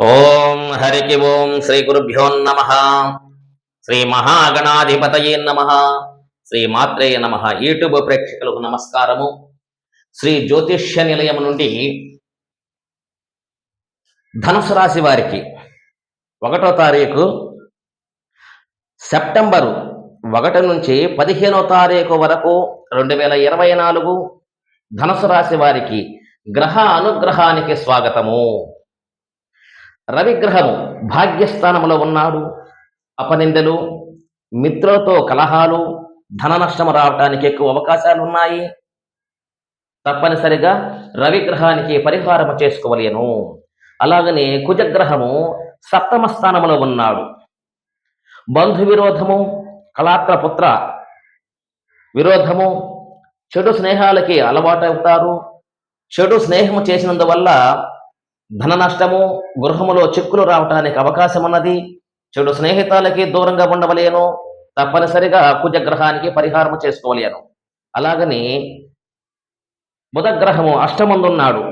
ఓం హరికి ఓం శ్రీ గురుభ్యో నమ. శ్రీ మహాగణాధిపతయే నమ. శ్రీ మాత్రే నమ. యూట్యూబ్ ప్రేక్షకులకు నమస్కారము. శ్రీ జ్యోతిష్య నిలయం నుండి ధనుసు రాశి వారికి 1వ తారీఖు సెప్టెంబరు 1 నుంచి 15వ తారీఖు వరకు 2024 ధనుసు రాశి వారికి గ్రహ అనుగ్రహానికి స్వాగతము. రవిగ్రహము భాగ్యస్థానంలో ఉన్నాడు. అపనిందలు, మిత్రులతో కలహాలు, ధన నష్టం రావటానికి ఎక్కువ అవకాశాలు ఉన్నాయి. తప్పనిసరిగా రవిగ్రహానికి పరిహారము చేసుకోవలేను. అలాగనే కుజగ్రహము 7వ స్థానంలో ఉన్నాడు. బంధు విరోధము, కళాత్ర పుత్ర విరోధము, చెడు స్నేహాలకి అలవాటు అవుతారు. చెడు స్నేహము చేసినందువల్ల ధన నష్టము, గృహములో చిక్కులు రావటానికి అవకాశం ఉన్నది. చెడు స్నేహితాలకి దూరంగా ఉండవలేను. తప్పనిసరిగా కుజగ్రహానికి పరిహారము చేసుకోలేను. అలాగని బుధగ్రహము అష్టమందున్నాడు.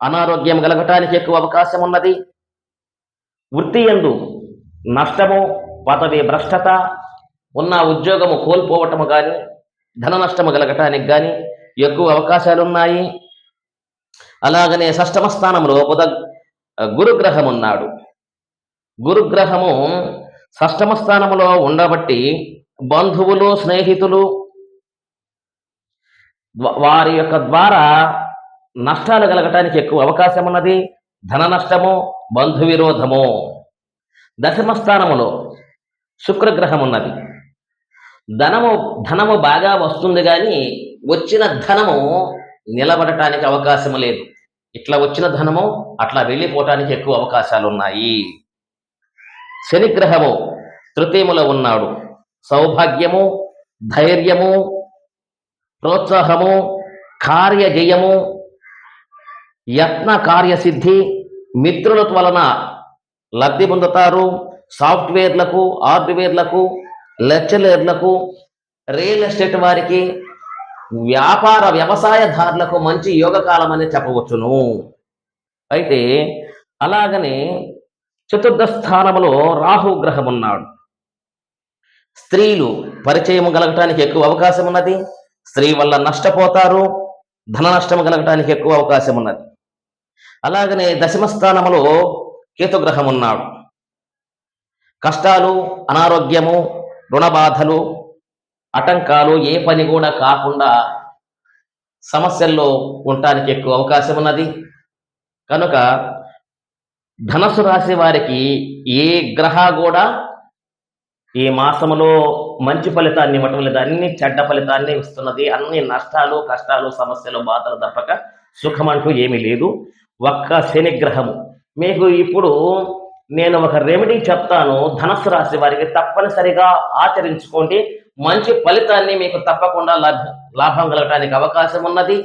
అనారోగ్యం కలగటానికి ఎక్కువ అవకాశం ఉన్నది. వృత్తి యందు నష్టము, పదవి భ్రష్టత, ఉన్న ఉద్యోగము కోల్పోవటము కానీ ధన నష్టము కలగటానికి కానీ ఎక్కువ అవకాశాలున్నాయి. అలాగనే 6వ స్థానంలో గురుగ్రహం ఉన్నాడు. గురుగ్రహము 6వ స్థానంలో ఉండబట్టి బంధువులు, స్నేహితులు వారి యొక్క ద్వారా నష్టాలు కలగటానికి ఎక్కువ అవకాశం ఉన్నది. ధన నష్టము, బంధు విరోధము. 10వ స్థానములో శుక్రగ్రహం ఉన్నది. ధనము బాగా వస్తుంది కానీ వచ్చిన ధనము నిలబడటానికి అవకాశం లేదు. ఇట్లా వచ్చిన ధనము అట్లా వెళ్ళిపోవటానికి ఎక్కువ అవకాశాలు ఉన్నాయి. శనిగ్రహము తృతీయములో ఉన్నాడు. సౌభాగ్యము, ధైర్యము, ప్రోత్సాహము, కార్యజయము, యత్న కార్యసిద్ధి, మిత్రుల వలన లబ్ధి పొందుతారు. సాఫ్ట్వేర్లకు, హార్డ్వేర్లకు, లెక్చరర్లకు, రియల్ ఎస్టేట్ వారికి, వ్యాపార వ్యవసాయదారులకు మంచి యోగకాలం అని చెప్పవచ్చును. అయితే అలాగనే 4వ స్థానంలో రాహుగ్రహం ఉన్నాడు. స్త్రీలు పరిచయం కలగటానికి ఎక్కువ అవకాశం ఉన్నది. స్త్రీ వల్ల నష్టపోతారు. ధన నష్టం కలగటానికి ఎక్కువ అవకాశం ఉన్నది. అలాగనే 10వ స్థానంలో కేతుగ్రహం ఉన్నాడు. కష్టాలు, అనారోగ్యము, రుణబాధలు, ఆటంకాలు, ఏ పని కూడా కాకుండా సమస్యల్లో ఉండటానికి ఎక్కువ అవకాశం ఉన్నది. కనుక ధనుసు రాశి వారికి ఏ గ్రహ కూడా ఈ మాసములో మంచి ఫలితాన్ని ఇవ్వటం లేదు. అన్ని చెడ్డ ఫలితాన్ని ఇస్తున్నది. అన్ని నష్టాలు, కష్టాలు, సమస్యలు, బాధలు తప్పక సుఖమంటూ ఏమీ లేదు. ఒక్క శనిగ్రహము. మీకు ఇప్పుడు నేను ఒక రెమెడీ చెప్తాను. ధనుసు రాశి వారికి తప్పనిసరిగా ఆచరించుకోండి. మంచి ఫలితాన్ని మీకు తప్పకుండా లాభం కలగటానికి అవకాశం ఉన్నది.